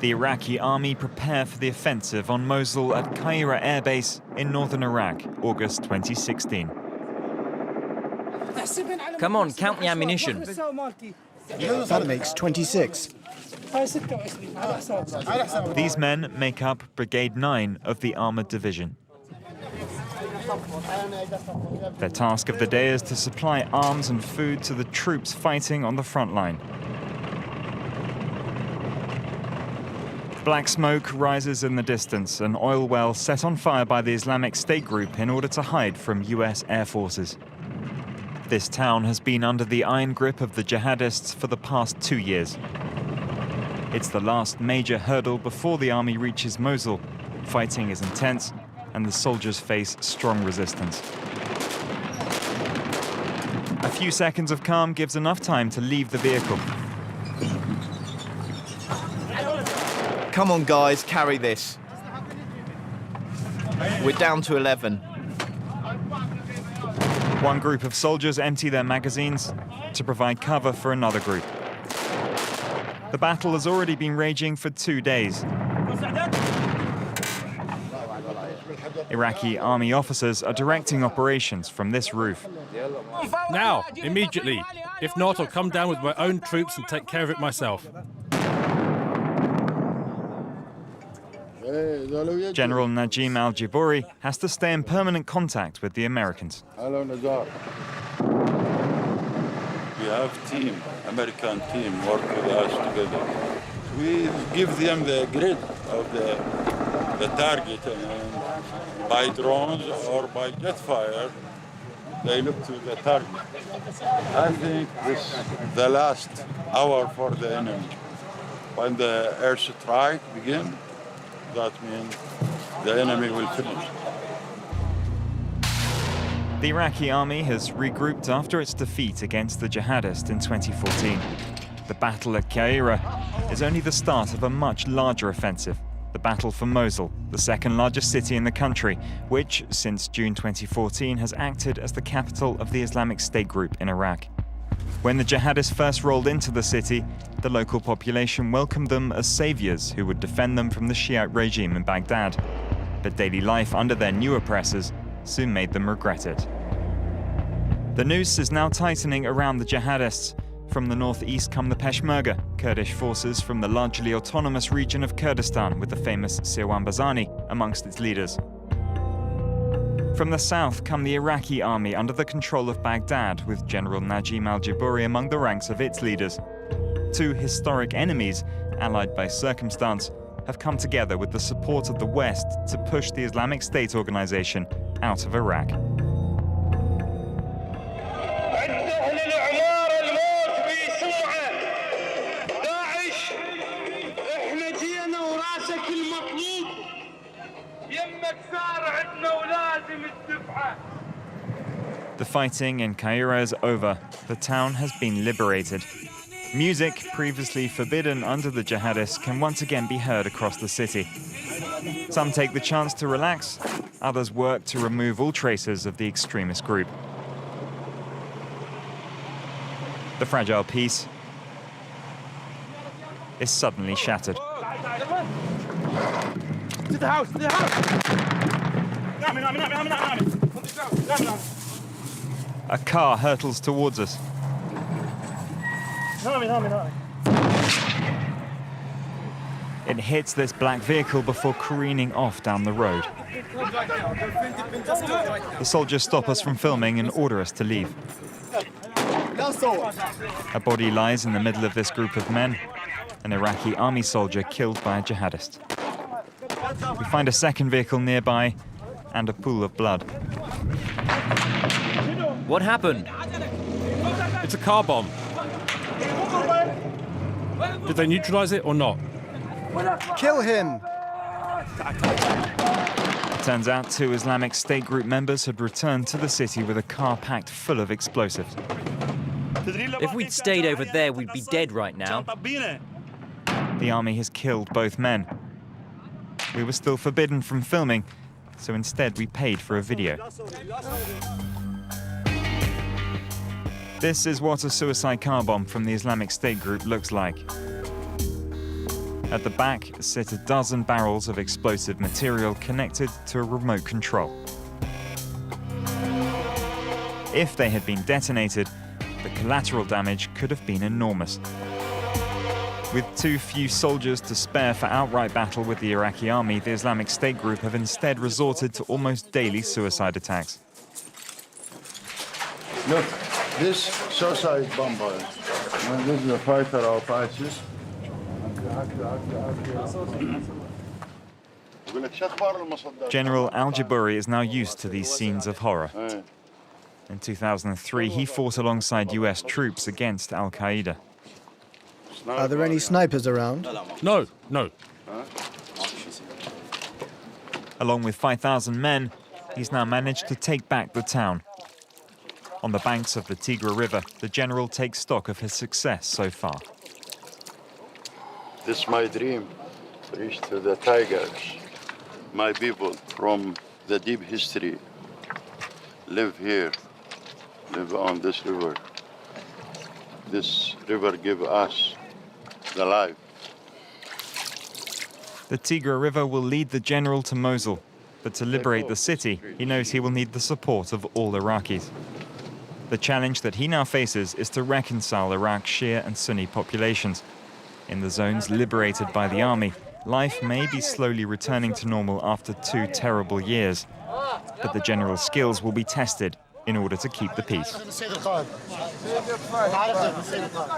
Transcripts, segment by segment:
The Iraqi army prepare for the offensive on Mosul at Qaira Air Base in northern Iraq, August 2016. Come on, count the ammunition. That makes 26. These men make up Brigade 9 of the Armoured Division. Their task of the day is to supply arms and food to the troops fighting on the front line. Black smoke rises in the distance, an oil well set on fire by the Islamic State group in order to hide from US air forces. This town has been under the iron grip of the jihadists for the past 2 years. It's the last major hurdle before the army reaches Mosul. Fighting is intense, and the soldiers face strong resistance. A few seconds of calm gives enough time to leave the vehicle. Come on, guys, carry this. We're down to 11. One group of soldiers empty their magazines to provide cover for another group. The battle has already been raging for 2 days. Iraqi army officers are directing operations from this roof. Now, immediately. If not, I'll come down with my own troops and take care of it myself. General Najim al-Jibori has to stay in permanent contact with the Americans. Hello, Nazar. We have team, American team, work with us together. We give them the grid of the target, and by drones or by jet fire, they look to the target. I think this is the last hour for the enemy. When the air strike begins, that means the enemy will finish. The Iraqi army has regrouped after its defeat against the jihadists in 2014. The battle at Qaira is only the start of a much larger offensive, the battle for Mosul, the second largest city in the country, which, since June 2014, has acted as the capital of the Islamic State group in Iraq. When the jihadists first rolled into the city, the local population welcomed them as saviors who would defend them from the Shiite regime in Baghdad. But daily life under their new oppressors soon made them regret it. The noose is now tightening around the jihadists. From the northeast come the Peshmerga, Kurdish forces from the largely autonomous region of Kurdistan with the famous Sirwan Bazani amongst its leaders. From the south come the Iraqi army under the control of Baghdad, with General Najim al-Jibori among the ranks of its leaders. Two historic enemies, allied by circumstance, have come together with the support of the West to push the Islamic State organization out of Iraq. The fighting in Qaira is over. The town has been liberated. Music, previously forbidden under the jihadists, can once again be heard across the city. Some take the chance to relax, others work to remove all traces of the extremist group. The fragile peace is suddenly shattered. To the house! To the house! A car hurtles towards us. It hits this black vehicle before careening off down the road. The soldiers stop us from filming and order us to leave. A body lies in the middle of this group of men, an Iraqi army soldier killed by a jihadist. We find a second vehicle nearby and a pool of blood. What happened? It's a car bomb. Did they neutralize it or not? Kill him! It turns out 2 Islamic State group members had returned to the city with a car packed full of explosives. If we'd stayed over there, we'd be dead right now. The army has killed both men. We were still forbidden from filming, so instead we paid for a video. This is what a suicide car bomb from the Islamic State group looks like. At the back sit a dozen barrels of explosive material connected to a remote control. If they had been detonated, the collateral damage could have been enormous. With too few soldiers to spare for outright battle with the Iraqi army, the Islamic State group have instead resorted to almost daily suicide attacks. Look, this suicide bomber. This is a fighter of ISIS. General Al-Jaburi is now used to these scenes of horror. In 2003, he fought alongside US troops against Al-Qaeda. Are there any snipers around? No. Along with 5,000 men, he's now managed to take back the town. On the banks of the Tigre River, the general takes stock of his success so far. This is my dream, reach to the tigers. My people from the deep history live here, live on this river. This river give us the life. The Tigre River will lead the general to Mosul, but to liberate the city, he knows he will need the support of all Iraqis. The challenge that he now faces is to reconcile Iraq's Shia and Sunni populations. In the zones liberated by the army, life may be slowly returning to normal after 2 terrible years, but the general's skills will be tested in order to keep the peace.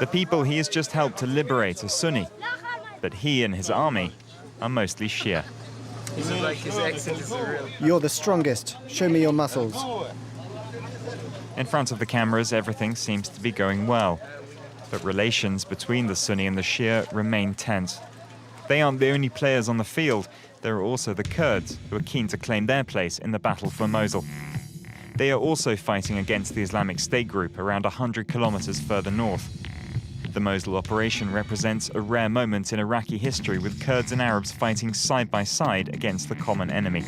The people he has just helped to liberate are Sunni, but he and his army are mostly Shia. You're the strongest. Show me your muscles. In front of the cameras, everything seems to be going well, but relations between the Sunni and the Shia remain tense. They aren't the only players on the field. There are also the Kurds, who are keen to claim their place in the battle for Mosul. They are also fighting against the Islamic State group around 100 kilometers further north. The Mosul operation represents a rare moment in Iraqi history, with Kurds and Arabs fighting side by side against the common enemy.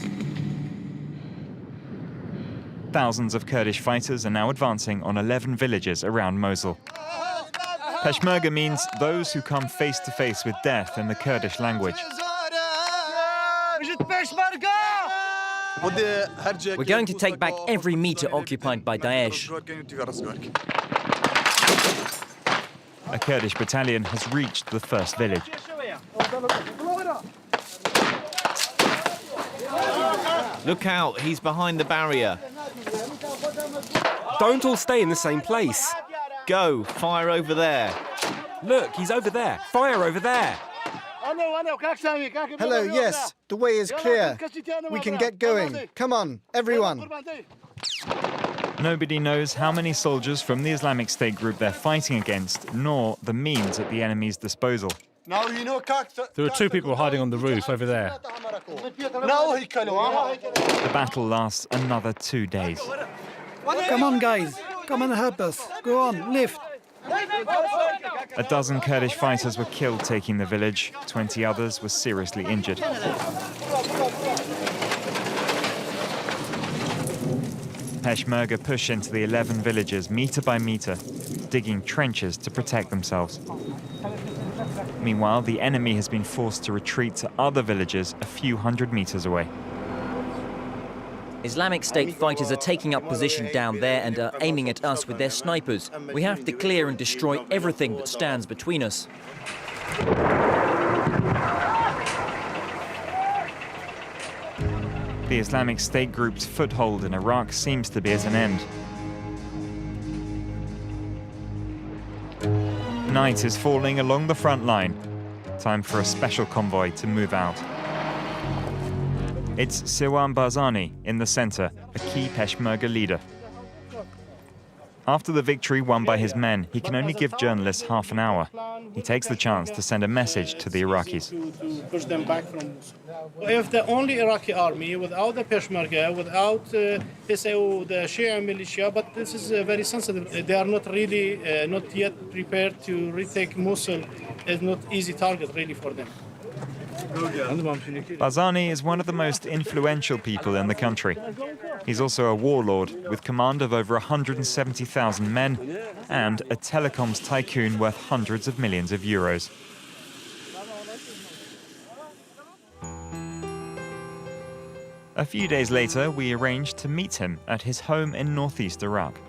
Thousands of Kurdish fighters are now advancing on 11 villages around Mosul. Peshmerga means those who come face to face with death in the Kurdish language. We're going to take back every meter occupied by Daesh. A Kurdish battalion has reached the first village. Look out, he's behind the barrier. Don't all stay in the same place. Go, fire over there. Look, he's over there. Fire over there. Hello, yes. The way is clear. We can get going. Come on, everyone. Nobody knows how many soldiers from the Islamic State group they're fighting against, nor the means at the enemy's disposal. There are 2 people hiding on the roof over there. The battle lasts another 2 days. Come on, guys. Come and help us. Go on, lift. A dozen Kurdish fighters were killed taking the village. 20 others were seriously injured. Peshmerga push into the 11 villages meter by meter, digging trenches to protect themselves. Meanwhile, the enemy has been forced to retreat to other villages a few hundred meters away. Islamic State fighters are taking up position down there and are aiming at us with their snipers. We have to clear and destroy everything that stands between us. The Islamic State group's foothold in Iraq seems to be at an end. Night is falling along the front line. Time for a special convoy to move out. It's Siwan Barzani in the center, a key Peshmerga leader. After the victory won by his men, he can only give journalists half an hour. He takes the chance to send a message to the Iraqis. To push them back from Mosul. If the only Iraqi army, without the Peshmerga, without PSAO, the Shia militia, but this is very sensitive. They are not really, not yet prepared to retake Mosul. It's not easy target really for them. Barzani is one of the most influential people in the country. He's also a warlord with command of over 170,000 men and a telecoms tycoon worth hundreds of millions of euros. A few days later, we arranged to meet him at his home in northeast Iraq.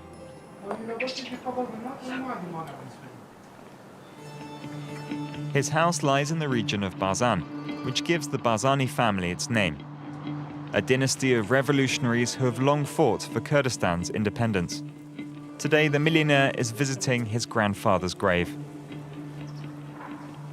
His house lies in the region of Barzan, which gives the Barzani family its name, a dynasty of revolutionaries who have long fought for Kurdistan's independence. Today, the millionaire is visiting his grandfather's grave.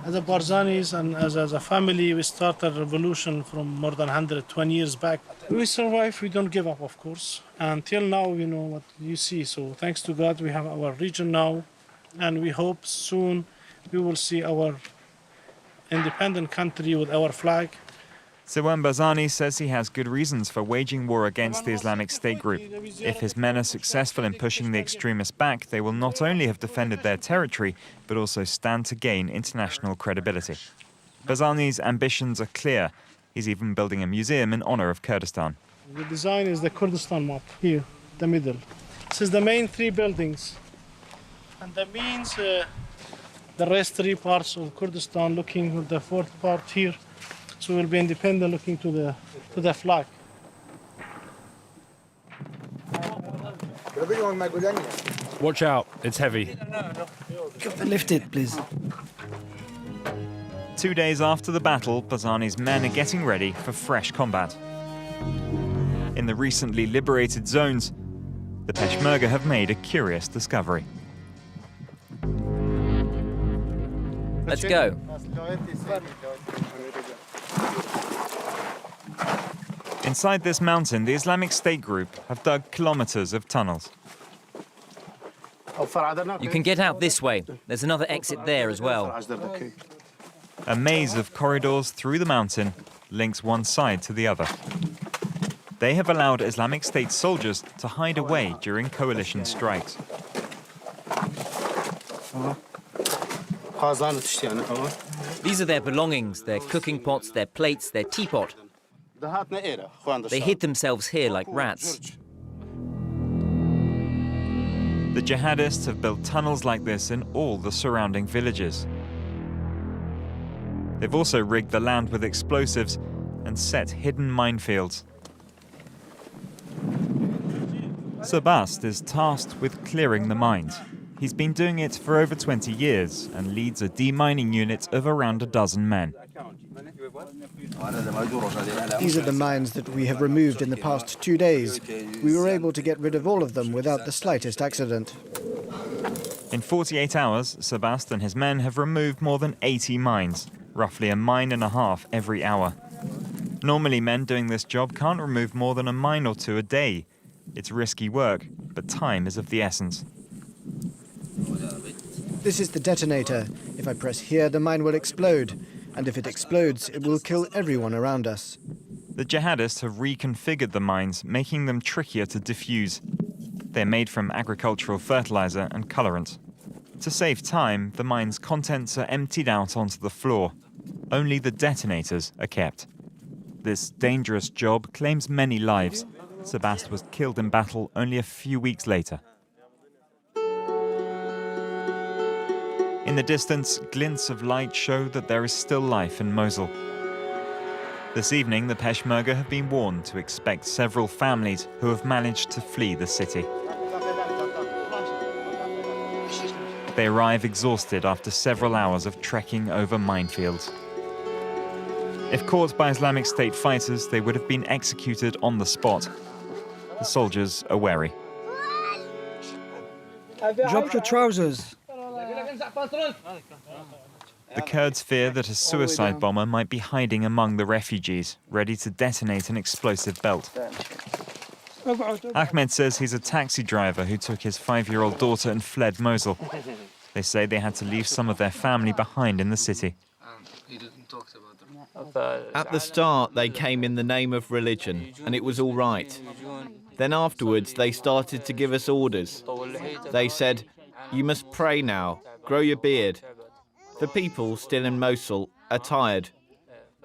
As a Barzanis and as a family, we started a revolution from more than 120 years back. We survive, we don't give up, of course. Until now, you know what you see. So thanks to God, we have our region now, and we hope soon we will see our independent country with our flag. Siwan Barzani says he has good reasons for waging war against the Islamic State group. If his men are successful in pushing the extremists back, they will not only have defended their territory, but also stand to gain international credibility. Barzani's ambitions are clear. He's even building a museum in honor of Kurdistan. The design is the Kurdistan map, here, the middle. This is the main three buildings. And that means the rest three parts of Kurdistan looking at the fourth part here. So we'll be independent looking to the flag. Watch out, it's heavy. Lift it, please. 2 days after the battle, Barzani's men are getting ready for fresh combat. In the recently liberated zones, the Peshmerga have made a curious discovery. Let's go. Inside this mountain, the Islamic State group have dug kilometers of tunnels. You can get out this way. There's another exit there as well. A maze of corridors through the mountain links one side to the other. They have allowed Islamic State soldiers to hide away during coalition strikes. These are their belongings, their cooking pots, their plates, their teapot. They hid themselves here like rats. The jihadists have built tunnels like this in all the surrounding villages. They've also rigged the land with explosives and set hidden minefields. Sebast is tasked with clearing the mines. He's been doing it for over 20 years and leads a demining unit of around a dozen men. These are the mines that we have removed in the past 2 days. We were able to get rid of all of them without the slightest accident. In 48 hours, Sebast and his men have removed more than 80 mines, roughly a mine and a half every hour. Normally, men doing this job can't remove more than a mine or two a day. It's risky work, but time is of the essence. This is the detonator. If I press here, the mine will explode. And if it explodes, it will kill everyone around us. The jihadists have reconfigured the mines, making them trickier to defuse. They're made from agricultural fertilizer and colorant. To save time, the mine's contents are emptied out onto the floor. Only the detonators are kept. This dangerous job claims many lives. Sebast was killed in battle only a few weeks later. In the distance, glints of light show that there is still life in Mosul. This evening, the Peshmerga have been warned to expect several families who have managed to flee the city. They arrive exhausted after several hours of trekking over minefields. If caught by Islamic State fighters, they would have been executed on the spot. The soldiers are wary. Drop your trousers. The Kurds fear that a suicide bomber might be hiding among the refugees, ready to detonate an explosive belt. Ahmed says he's a taxi driver who took his 5-year-old daughter and fled Mosul. They say they had to leave some of their family behind in the city. At the start, they came in the name of religion, and it was all right. Then afterwards, they started to give us orders. They said, "You must pray now, grow your beard." The people still in Mosul are tired.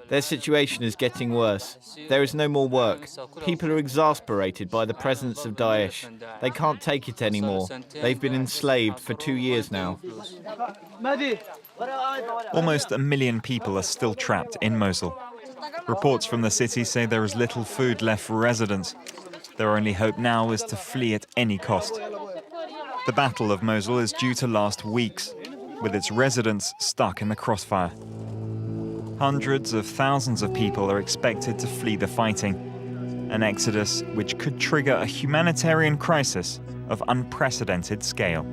Their situation is getting worse. There is no more work. People are exasperated by the presence of Daesh. They can't take it anymore. They've been enslaved for 2 years now. Almost 1 million people are still trapped in Mosul. Reports from the city say there is little food left for residents. Their only hope now is to flee at any cost. The Battle of Mosul is due to last weeks, with its residents stuck in the crossfire. Hundreds of thousands of people are expected to flee the fighting, an exodus which could trigger a humanitarian crisis of unprecedented scale.